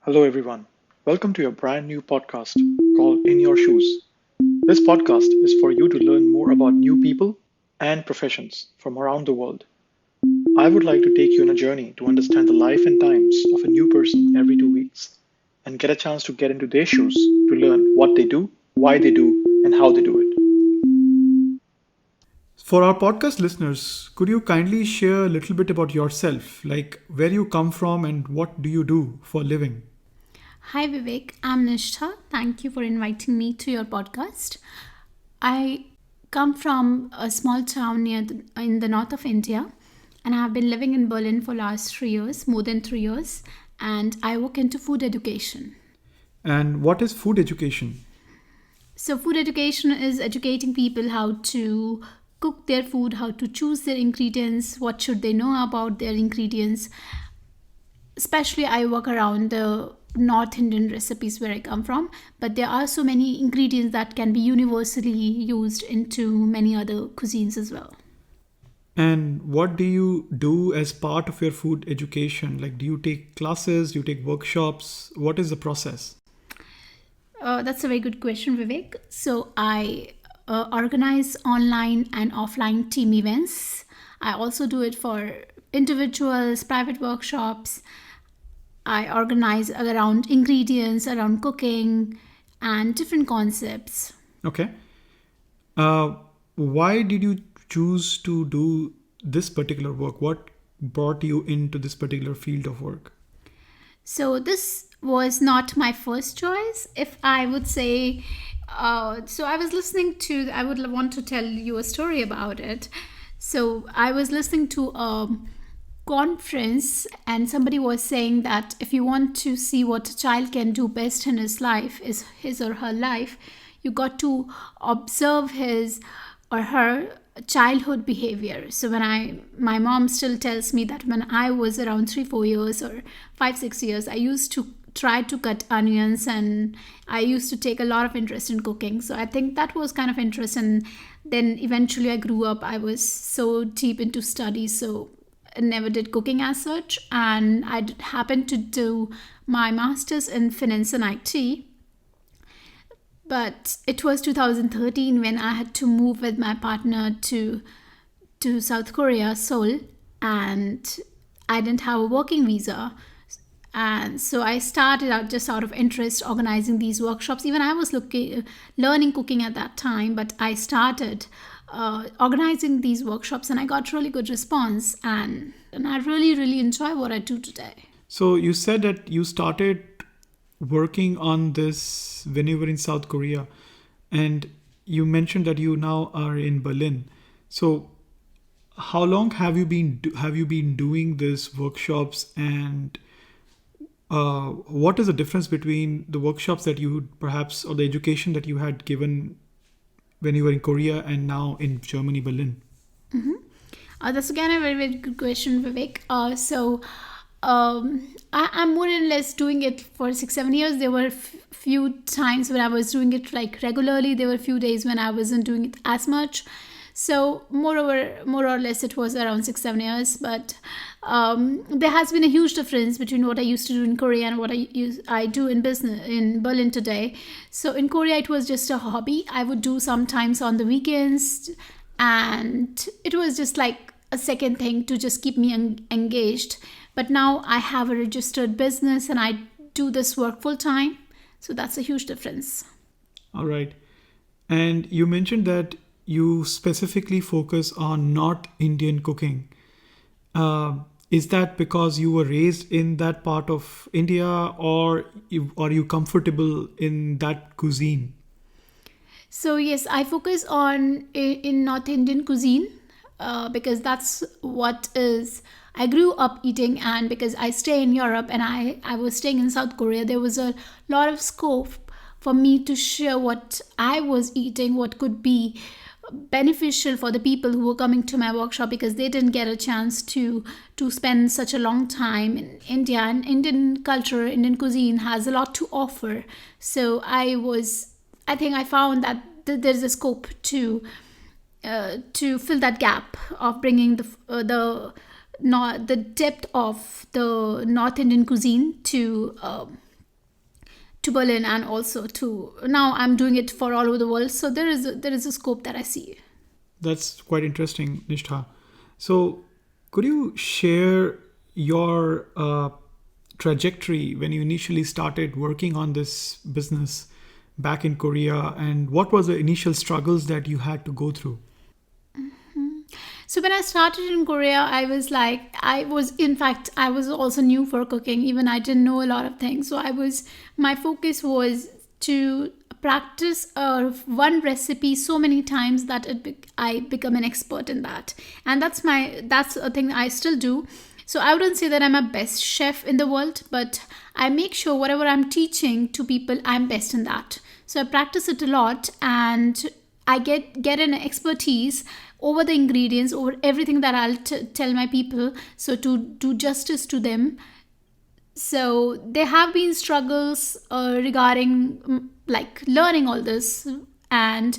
Hello, everyone. Welcome to your brand new podcast called In Your Shoes. This podcast is for you to learn more about new people and professions from around the world. I would like to take you on a journey to understand the life and times of a new person every 2 weeks and get a chance to get into their shoes to learn what they do, why they do, and how they do it. For our podcast listeners, could you kindly share a little bit about yourself, like where you come from and what do you do for a living? Hi Vivek, I'm Nistha. Thank you for inviting me to your podcast. I come from a small town in the north of India, and I have been living in Berlin for last 3 years, more than 3 years, and I work into food education. And what is food education? So food education is educating people how to cook their food, how to choose their ingredients, what should they know about their ingredients. Especially I work around the North Indian recipes where I come from, but there are so many ingredients that can be universally used into many other cuisines as well. And what do you do as part of your food education? Like, do you take classes? Do you take workshops? What is the process? That's a very good question, Vivek. So I organize online and offline team events. I also do it for individuals, private workshops. I organize around ingredients, around cooking, and different concepts. Okay. Uh, why did you choose to do this particular work? What brought you into this particular field of work? So this was not my first choice, if I would say. So I was listening to. I would want to tell you a story about it. So I was listening to a conference, and somebody was saying that if you want to see what a child can do best in his life, is his or her life, you got to observe his or her childhood behavior. So my mom still tells me that when I was around 3 4 years or 5 6 years, I used to try to cut onions, and I used to take a lot of interest in cooking. So I think that was kind of interest, and then eventually I grew up. I was so deep into studies, so I never did cooking as such, and happened to do my master's in finance and IT. But it was 2013 when I had to move with my partner to South Korea, Seoul, and I didn't have a working visa. And so I started out just out of interest organizing these workshops. Even I was learning cooking at that time, but I started organizing these workshops, and I got really good response, and I really enjoy what I do today. So you said that you started working on this when you were in South Korea, and you mentioned that you now are in Berlin. So how long have you been doing these workshops, and what is the difference between the workshops that you perhaps, or the education that you had given when you were in Korea and now in Germany, Berlin? That's again a very good question, Vivek. I'm more or less doing it for 6 7 years. There were few times when I was doing it like regularly. There were few days when I wasn't doing it as much. So more or less, it was around 6 7 years. But there has been a huge difference between what I used to do in Korea and what I do in business in Berlin today. So in Korea, it was just a hobby. I would do sometimes on the weekends, and it was just like a second thing to just keep me engaged. But now I have a registered business, and I do this work full time. So that's a huge difference. All right. And you mentioned that you specifically focus on North Indian cooking. Is that because you were raised in that part of India, or are you comfortable in that cuisine? So yes, I focus on in North Indian cuisine because that's what is I grew up eating, and because I stay in Europe and I was staying in South Korea, there was a lot of scope for me to share what I was eating, what could be beneficial for the people who were coming to my workshop, because they didn't get a chance to spend such a long time in India. And Indian culture, Indian cuisine has a lot to offer. So I think I found that there's a scope to to fill that gap of bringing the not the depth of the North Indian cuisine to Berlin, and also to now I'm doing it for all over the world. So there is a scope that I see. That's quite interesting, Nishtha. So, could you share your trajectory when you initially started working on this business back in Korea, and what was the initial struggles that you had to go through? So when I started in Korea, in fact, I was also new for cooking. Even I didn't know a lot of things. So my focus was to practice one recipe so many times that I become an expert in that. And that's a thing I still do. So I wouldn't say that I'm a best chef in the world, but I make sure whatever I'm teaching to people, I'm best in that. So I practice it a lot, and I get an expertise over the ingredients, over everything that I'll tell my people. So to do justice to them. So there have been struggles regarding like learning all this and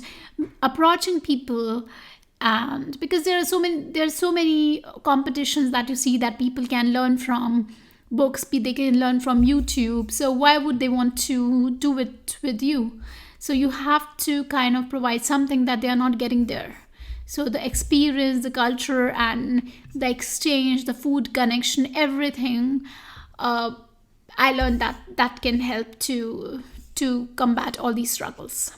approaching people, and because there are so many competitions that you see that people can learn from books, they can learn from YouTube. So why would they want to do it with you? So you have to kind of provide something that they are not getting there. So the experience, the culture, and the exchange, the food connection, everything, I learned that can help to combat all these struggles.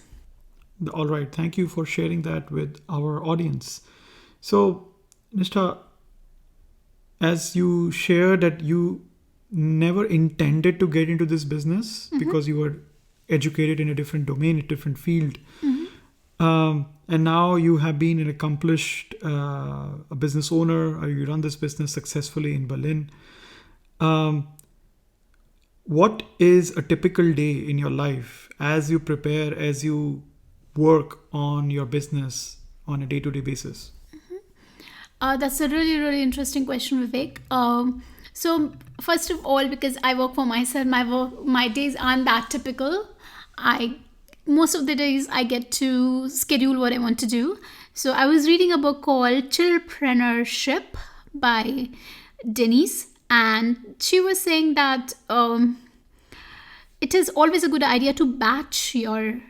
All right, thank you for sharing that with our audience. So, Nishtha, as you shared that you never intended to get into this business because you were educated in a different domain, a different field. And now you have been an accomplished a business owner, or you run this business successfully in Berlin. What is a typical day in your life as you prepare, as you work on your business on a day-to-day basis? That's a really, really interesting question, Vivek. So first of all, because I work for myself, my days aren't that typical. Most of the days I get to schedule what I want to do. So I was reading a book called Chillpreneurship by Denise, and she was saying that it is always a good idea to batch your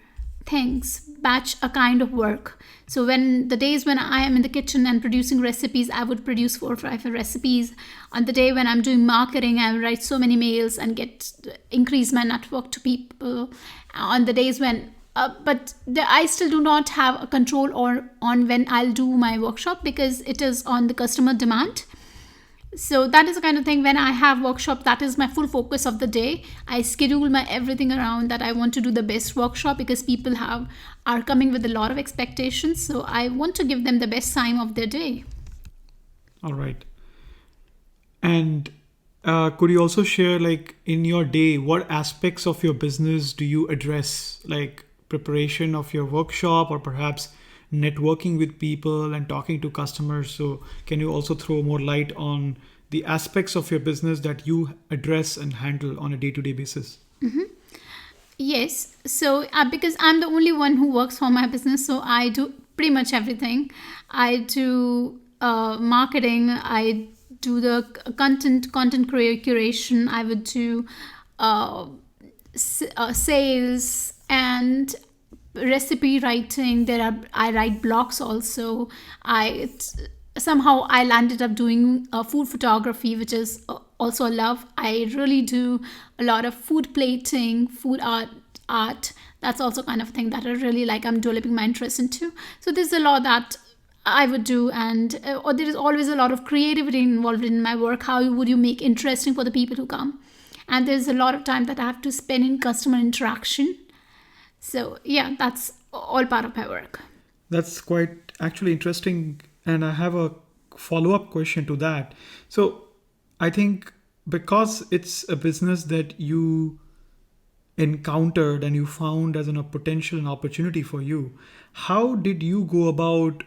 things, batch a kind of work. So when the days when I am in the kitchen and producing recipes, I would produce 4 or 5 recipes. On the day when I'm doing marketing, I will write so many mails and increase my network to people. On the days when I still do not have a control on when I'll do my workshop, because it is on the customer demand. So that is the kind of thing, when I have workshop, that is my full focus of the day. I schedule my everything around that. I want to do the best workshop because people are coming with a lot of expectations. So I want to give them the best time of their day. All right. And could you also share, like, in your day, what aspects of your business do you address, like preparation of your workshop, or perhaps networking with people and talking to customers? So can you also throw more light on the aspects of your business that you address and handle on a day-to-day basis? Yes. So because I'm the only one who works for my business, so I do pretty much everything. I do marketing. I do the content curation. I would do sales and recipe writing. I write blogs also. Somehow I landed up doing food photography, which is also a love. I really do a lot of food plating, food art. That's also kind of thing that I really like. I'm developing my interest into. So there's a lot that I would do, and there is always a lot of creativity involved in my work. How would you make interesting for the people who come? And there's a lot of time that I have to spend in customer interaction. So yeah, that's all part of my work. That's quite actually interesting. And I have a follow-up question to that. So I think because it's a business that you encountered and you found as a potential and opportunity for you, how did you go about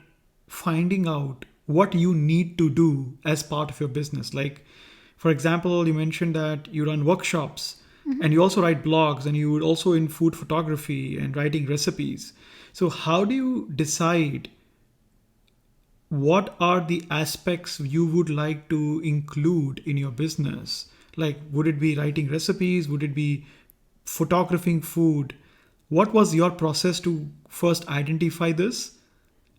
finding out what you need to do as part of your business? Like, for example, you mentioned that you run workshops and you also write blogs, and you would also in food photography and writing recipes. So how do you decide what are the aspects you would like to include in your business? Like, would it be writing recipes? Would it be photographing food? What was your process to first identify this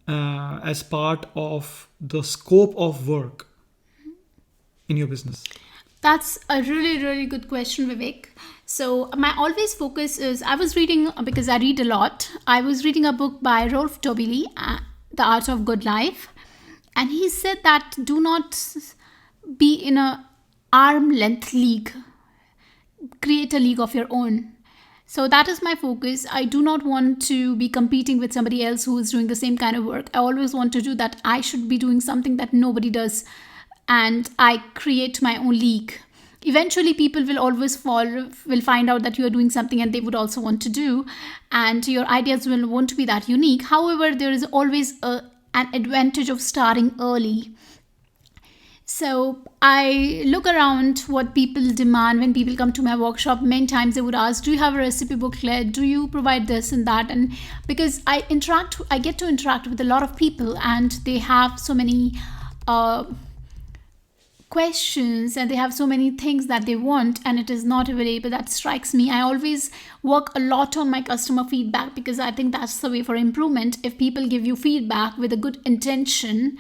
as part of the scope of work in your business? That's a really, really good question, Vivek. So, my always focus is I was reading, because I read a lot, I was reading a book by Rolf Tobili, The Art of Good Life. And he said that do not be in a arm length league, create a league of your own. So that is my focus. I do not want to be competing with somebody else who is doing the same kind of work. I always want to do that. I should be doing something that nobody does, and I create my own league. Eventually people will find out that you are doing something and they would also want to do, and your ideas will want to be that unique. However, there is always an advantage of starting early. So I look around what people demand when people come to my workshop. Many times they would ask, do you have a recipe booklet? Do you provide this and that? And because I get to interact with a lot of people, and they have so many questions, and they have so many things that they want, and it is not available. That strikes me. I always work a lot on my customer feedback, because I think that's the way for improvement. If people give you feedback with a good intention,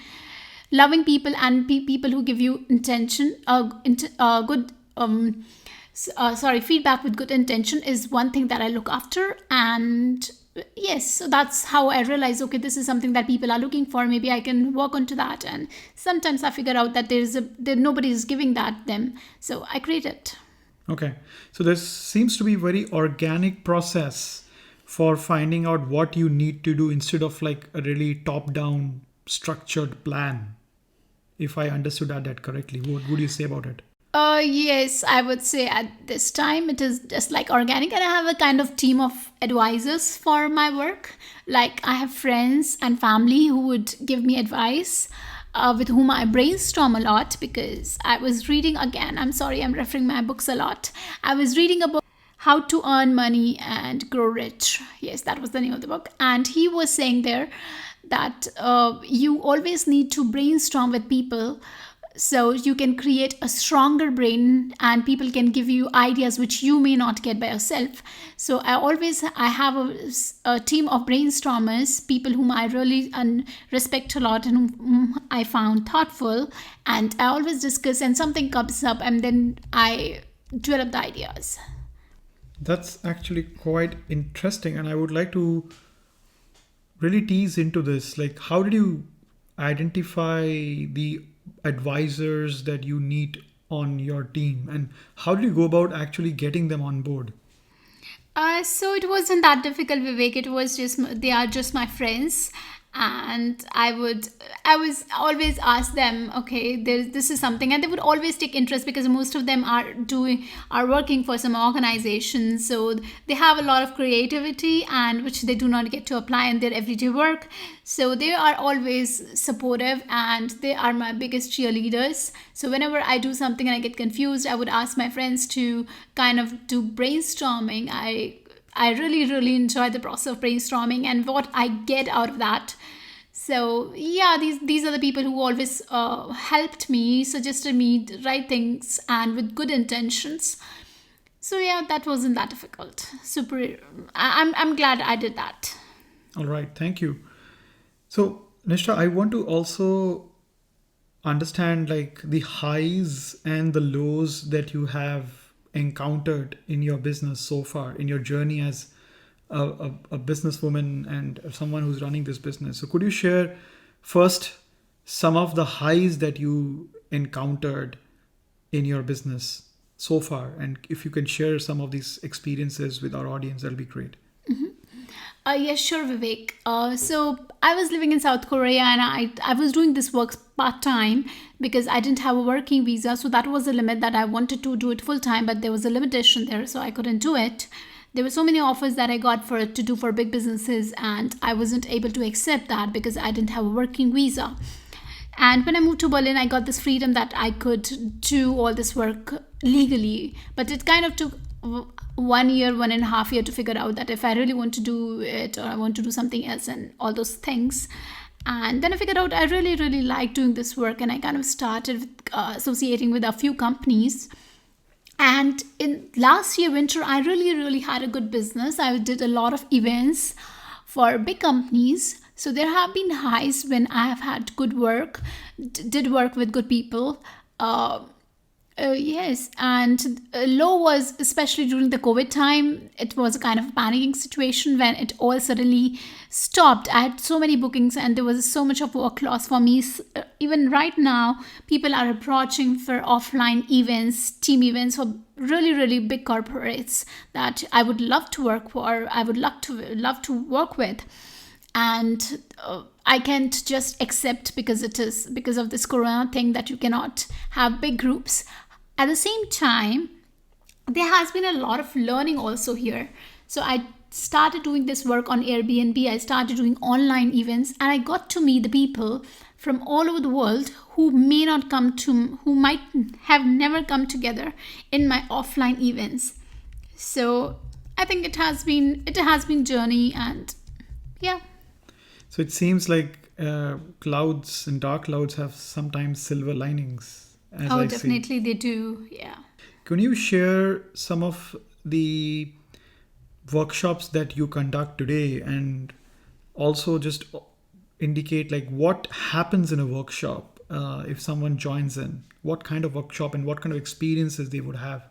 loving people and people who give you feedback with good intention is one thing that I look after. And yes, so that's how I realize, okay, this is something that people are looking for. Maybe I can work onto that. And sometimes I figure out that nobody is giving that them, so I create it. Okay, so there seems to be very organic process for finding out what you need to do instead of like a really top-down structured plan. If I understood that correctly, what would you say about it? Yes, I would say at this time it is just like organic, and I have a kind of team of advisors for my work. Like, I have friends and family who would give me advice, with whom I brainstorm a lot, because I was reading again. I'm sorry, I'm referring my books a lot. I was reading a book, How to Earn Money and Grow Rich. Yes, that was the name of the book. And he was saying there that you always need to brainstorm with people, so you can create a stronger brain, and people can give you ideas which you may not get by yourself. So I have a team of brainstormers, people whom I really respect a lot, and whom I found thoughtful, and I always discuss, and something comes up, and then I develop the ideas. That's actually quite interesting, and I would like to really tease into this. Like, how did you identify the advisors that you need on your team, and how do you go about actually getting them on board? So it wasn't that difficult, Vivek. It was just, they are just my friends, and I was always ask them, okay, this is something, and they would always take interest, because most of them are working for some organizations, so they have a lot of creativity, and which they do not get to apply in their everyday work. So they are always supportive, and they are my biggest cheerleaders. So whenever I do something and I get confused, I would ask my friends to kind of do brainstorming. I really, really enjoy the process of brainstorming and what I get out of that. So yeah, these are the people who always helped me, suggested me the right things, and with good intentions. So yeah, that wasn't that difficult. Super. I'm glad I did that. All right, thank you. So, Nishta, I want to also understand like the highs and the lows that you have encountered in your business so far, in your journey as a businesswoman and someone who's running this business. So could you share first some of the highs that you encountered in your business so far? And if you can share some of these experiences with our audience, that'll be great. Yes, sure, Vivek. So I was living in South Korea, and I was doing this work part-time, because I didn't have a working visa. So that was the limit, that I wanted to do it full-time, but there was a limitation there, so I couldn't do it. There were so many offers that I got to do for big businesses, and I wasn't able to accept that because I didn't have a working visa. And when I moved to Berlin, I got this freedom that I could do all this work legally. But it kind of took 1 year, 1.5 years to figure out that if I really want to do it, or I want to do something else and all those things. And then I figured out I really, really like doing this work, and I kind of started associating with a few companies. And in last year winter, I really, really had a good business. I did a lot of events for big companies. So there have been highs when I have had good work, did work with good people. Yes, and low was especially during the COVID time. It was a kind of panicking situation when it all suddenly stopped. I had so many bookings, and there was so much of work loss for me. Even right now, people are approaching for offline events, team events for really, really big corporates that I would love to work for. I would love to work with, and I can't just accept because it is because of this corona thing that you cannot have big groups. At the same time, there has been a lot of learning also here. So I started doing this work on Airbnb. I started doing online events, and I got to meet the people from all over the world who who might have never come together in my offline events. So I think it has been journey, and yeah. So it seems like clouds and dark clouds have sometimes silver linings, as Oh, I see. definitely they do. Yeah. Can you share some of the workshops that you conduct today, and also just indicate like what happens in a workshop if someone joins in? What kind of workshop and what kind of experiences they would have?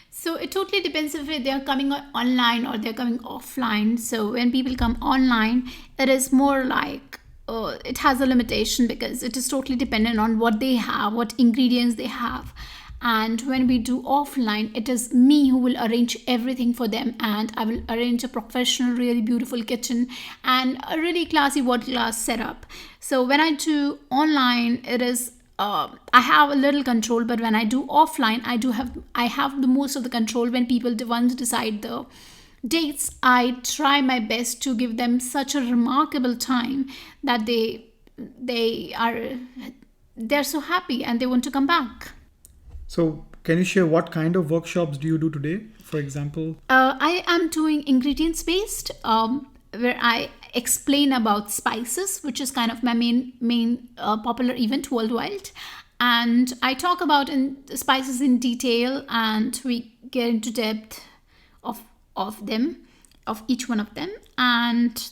So it totally depends if they are coming online or they're coming offline. So when people come online, it is more like it has a limitation because it is totally dependent on what they have, what ingredients they have. And when we do offline, it is me who will arrange everything for them, and I will arrange a professional, really beautiful kitchen and a really classy world class setup. So when I do online, it is I have a little control, but when I do offline, I have the most of the control. When people want to decide the dates, I try my best to give them such a remarkable time that they're so happy and they want to come back. So can you share what kind of workshops do you do today, for example? I am doing ingredients based, where I explain about spices, which is kind of my main popular event worldwide, and I talk about spices in detail, and we get into depth of them, of each one of them, and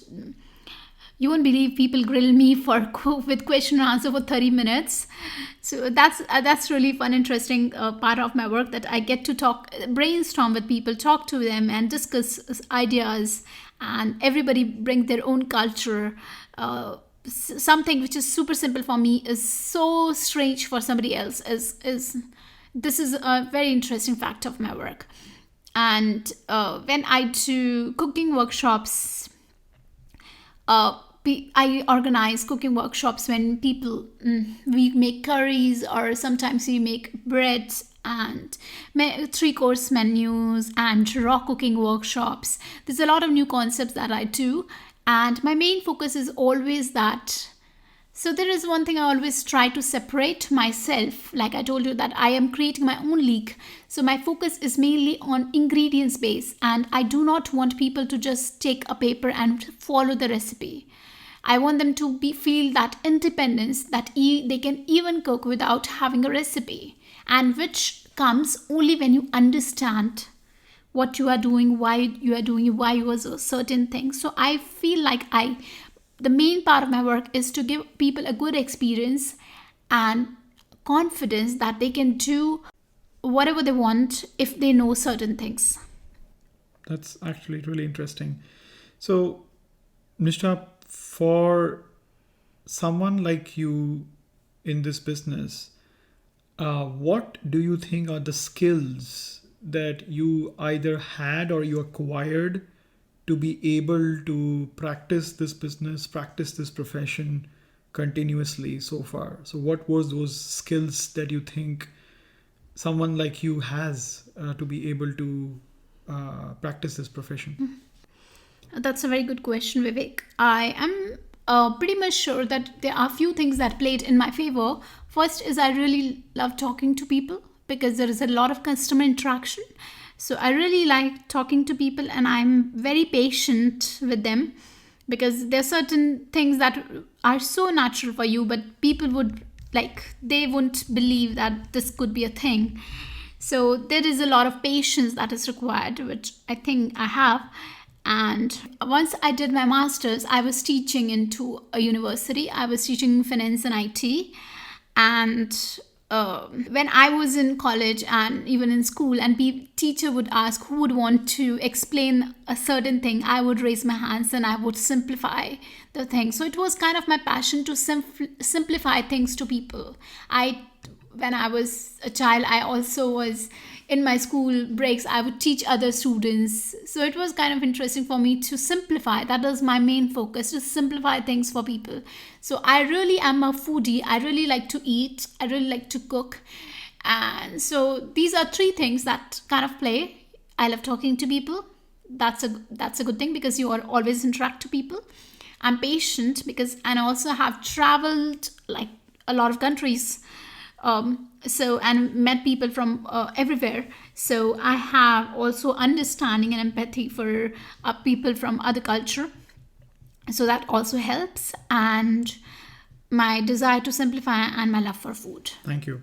you won't believe people grill me for with question and answer for 30 minutes. So that's really fun, interesting part of my work, that I get to brainstorm with people, talk to them and discuss ideas, and everybody brings their own culture. Something which is super simple for me is so strange for somebody else. Is This is a very interesting fact of my work. And when I do cooking workshops, I organize cooking workshops when we make curries, or sometimes we make breads and 3-course menus and raw cooking workshops. There's a lot of new concepts that I do, and my main focus is always that. So there is one thing I always try to separate myself. Like I told you that I am creating my own league. So my focus is mainly on ingredients base, and I do not want people to just take a paper and follow the recipe. I want them to feel that independence, that they can even cook without having a recipe, and which comes only when you understand what you are doing, why you are a certain thing. So I feel like the main part of my work is to give people a good experience and confidence that they can do whatever they want if they know certain things. That's actually really interesting. So, Nishta, for someone like you in this business, what do you think are the skills that you either had or you acquired to be able to practice this business, practice this profession continuously so far? So what was those skills that you think someone like you has to be able to practice this profession? That's a very good question, Vivek. I am pretty much sure that there are a few things that played in my favor. First is I really love talking to people because there is a lot of customer interaction. So I really like talking to people, and I'm very patient with them. because there are certain things that are so natural for you, but people would they wouldn't believe that this could be a thing. So there is a lot of patience that is required, which I think I have. And once I did my master's, I was teaching into a university. I was teaching finance and IT. And when I was in college and even in school, and teacher would ask who would want to explain a certain thing, I would raise my hands and I would simplify the thing. So it was kind of my passion to simplify things to people. When I was a child, I also was in my school breaks, I would teach other students. So it was kind of interesting for me to simplify. That was my main focus, to simplify things for people. So I really am a foodie. I really like to eat. I really like to cook. And so these are three things that kind of play. I love talking to people. That's a good thing because you are always interact to people. I'm patient because and I also have traveled like a lot of countries. And met people from everywhere. So I have also understanding and empathy for people from other culture. So that also helps. And my desire to simplify and my love for food. Thank you.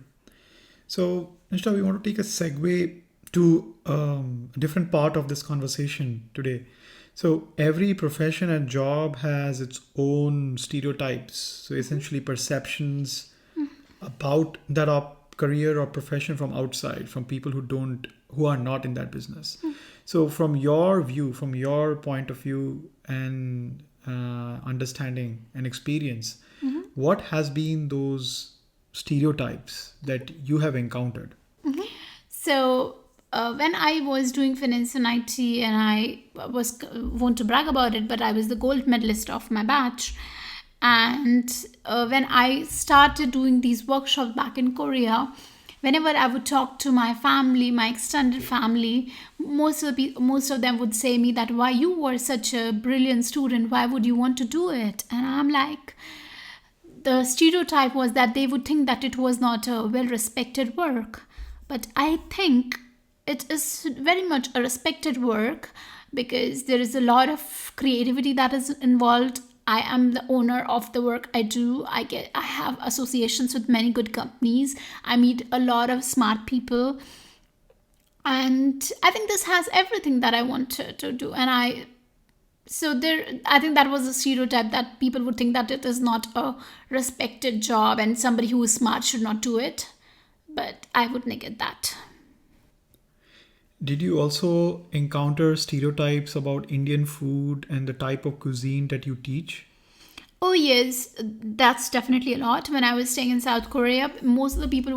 So, Nishta, we want to take a segue to a different part of this conversation today. So, every profession and job has its own stereotypes. So, essentially, perceptions about that career or profession from outside, from people who are not in that business. So, from your view, from your point of view, and understanding and experience, what has been those stereotypes that you have encountered? So when I was doing finance and IT, and I won't to brag about it, but I was the gold medalist of my batch. And when I started doing these workshops back in Korea, whenever I would talk to my family, my extended family, most of them would say me that why you were such a brilliant student, why would you want to do it? And I'm like, the stereotype was that they would think that it was not a well-respected work. But I think it is very much a respected work because there is a lot of creativity that is involved. I am the owner of the work I do. I have associations with many good companies. I meet a lot of smart people. And I think this has everything that I want to do. And I think that was a stereotype that people would think that it is not a respected job and somebody who is smart should not do it. But I would negate that. Did you also encounter stereotypes about Indian food and the type of cuisine that you teach? Oh yes, that's definitely a lot. When I was staying in South Korea, most of the people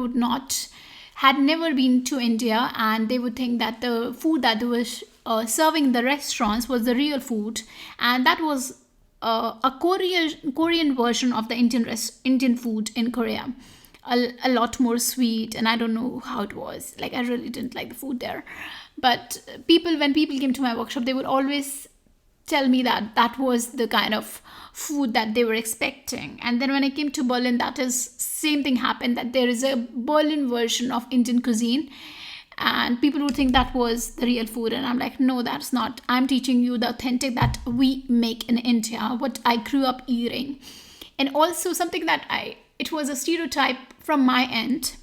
had never been to India, and they would think that the food that they were serving in the restaurants was the real food, and that was a Korean version of the Indian food in Korea. A lot more sweet, and I don't know how it was. Like I really didn't like the food there, but when people came to my workshop, they would always tell me that that was the kind of food that they were expecting. And then when I came to Berlin, that is same thing happened, that there is a Berlin version of Indian cuisine, and people would think that was the real food, and I'm like, no, that's not. I'm teaching you the authentic that we make in India, what I grew up eating. And also something that it was a stereotype from my end.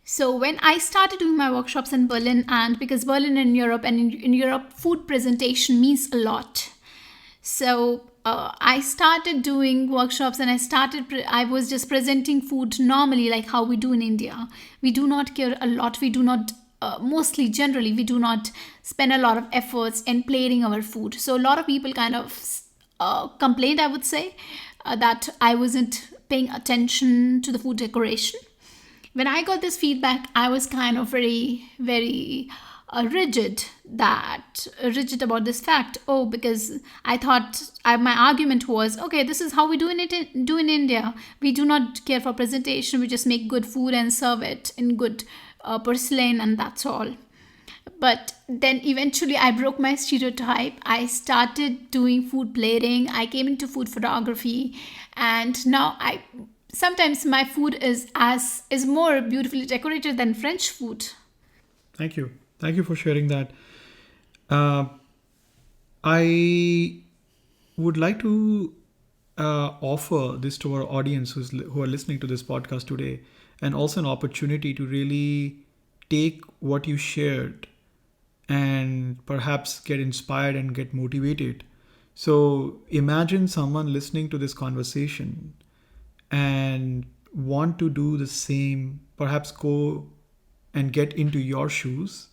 So when I started doing my workshops in Berlin, and because Berlin in Europe, and in Europe, food presentation means a lot. So I started doing workshops, and I was just presenting food normally, like how we do in India. We do not care a lot. We do not, generally, we do not spend a lot of efforts in plating our food. So a lot of people kind of complained, I would say, that I wasn't paying attention to the food decoration. When I got this feedback, I was kind of very, very rigid about this fact. Oh, because I thought my argument was, okay, this is how we do in India. We do not care for presentation. We just make good food and serve it in good porcelain, and that's all. But then eventually I broke my stereotype. I started doing food plating. I came into food photography, and now sometimes my food is more beautifully decorated than French food. Thank you for sharing that. I would like to offer this to our audience who are listening to this podcast today, and also an opportunity to really take what you shared and perhaps get inspired and get motivated. So imagine someone listening to this conversation and want to do the same, perhaps go and get into your shoes.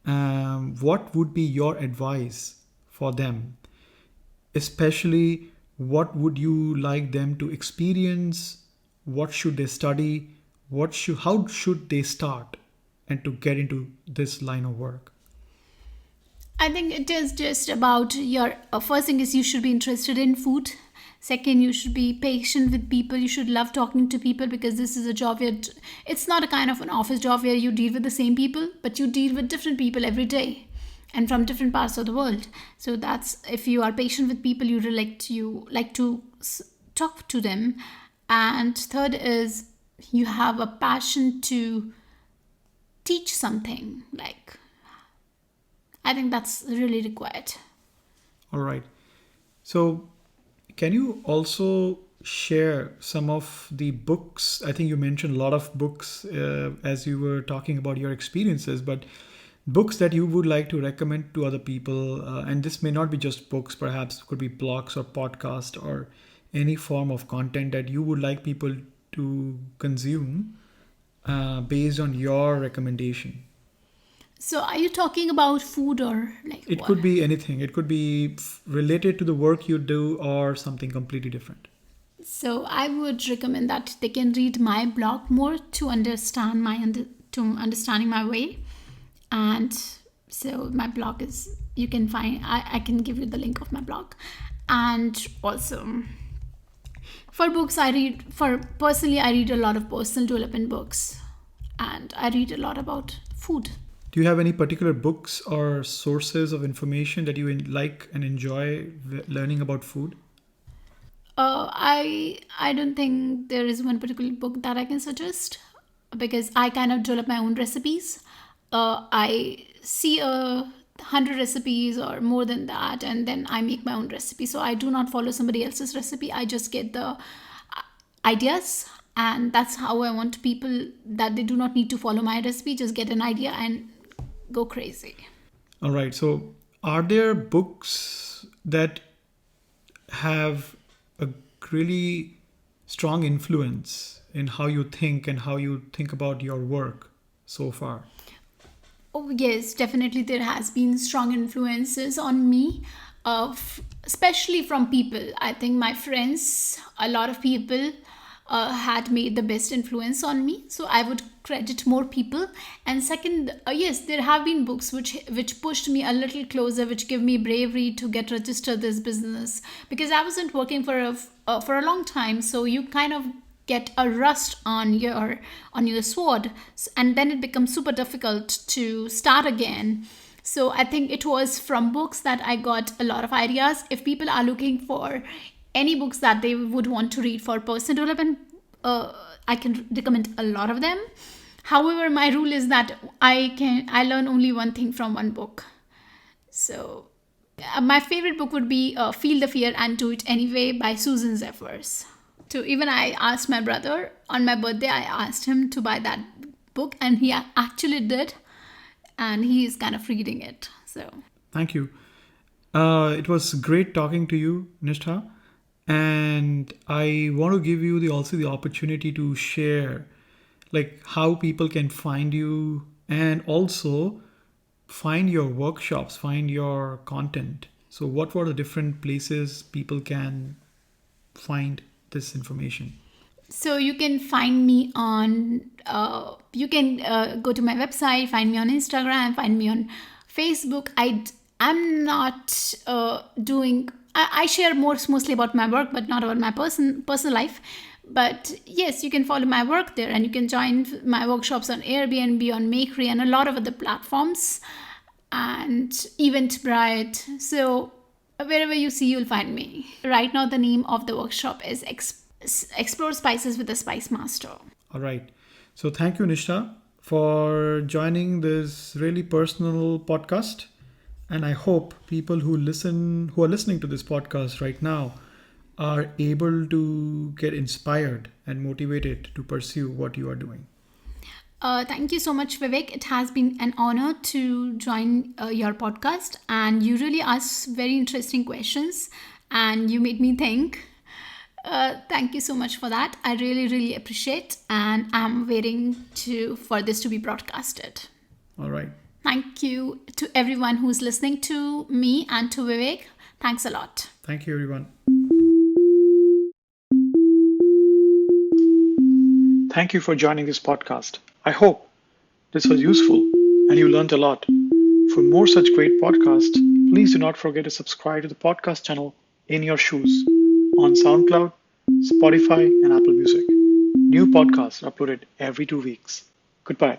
What would be your advice for them? Especially, what would you like them to experience? What should they study? How should they start and to get into this line of work? I think it is just about your first thing is you should be interested in food. Second, you should be patient with people. You should love talking to people because this is a job where it's not a kind of an office job where you deal with the same people, but you deal with different people every day and from different parts of the world. So that's if you are patient with people, you like to talk to them. And third is you have a passion to teach something. Like I think that's really required. All right. So, can you also share some of the books? I think you mentioned a lot of books as you were talking about your experiences, but books that you would like to recommend to other people. And this may not be just books, perhaps could be blogs or podcast or any form of content that you would like people to consume based on your recommendation. So are you talking about food or like It what? could be anything. It could be related to the work you do or something completely different. So I would recommend that they can read my blog more to understand to understanding my way. And so my blog is you can find I can give you the link of my blog. And also for books I read a lot of personal development books and I read a lot about food. Do you have any particular books or sources of information that you like and enjoy learning about food? I don't think there is one particular book that I can suggest because I kind of develop my own recipes. I see 100 recipes or more than that, and then I make my own recipe. So I do not follow somebody else's recipe. I just get the ideas, and that's how I want people that they do not need to follow my recipe. Just get an idea and go crazy. All right. So, are there books that have a really strong influence in how you think and how you think about your work so far? Oh, yes, definitely there has been strong influences on me, especially from people. I think my friends, a lot of people had made the best influence on me. So I would credit more people. And second, yes, there have been books which pushed me a little closer, which give me bravery to get registered this business because I wasn't working for a long time. So you kind of get a rust on your sword, and then it becomes super difficult to start again. So I think it was from books that I got a lot of ideas. If people are looking for any books that they would want to read for personal development, I can recommend a lot of them. However, my rule is that I learn only one thing from one book. So my favorite book would be Feel the Fear and Do It Anyway by Susan Zeffers. So even I asked my brother on my birthday, I asked him to buy that book and he actually did. And he is kind of reading it. So Thank you. It was great talking to you, Nistha. And I want to give you also the opportunity to share like how people can find you and also find your workshops, find your content. So what were the different places people can find this information? So you can find me on, you can go to my website, find me on Instagram, find me on Facebook. I'm not doing, I share mostly about my work, but not about my personal life. But yes, you can follow my work there and you can join my workshops on Airbnb, on Makery, and a lot of other platforms and Eventbrite. So wherever you see, you'll find me. Right now, the name of the workshop is Explore Spices with the Spice Master. All right. So thank you, Nistha, for joining this really personal podcast. And I hope people who are listening to this podcast right now are able to get inspired and motivated to pursue what you are doing. Thank you so much, Vivek. It has been an honor to join your podcast, and you really asked very interesting questions, and you made me think. Thank you so much for that. I really, really appreciate, and I'm waiting for this to be broadcasted. All right. Thank you to everyone who's listening to me and to Vivek. Thanks a lot. Thank you, everyone. Thank you for joining this podcast. I hope this was useful and you learned a lot. For more such great podcasts, please do not forget to subscribe to the podcast channel In Your Shoes on SoundCloud, Spotify, and Apple Music. New podcasts are uploaded every 2 weeks. Goodbye.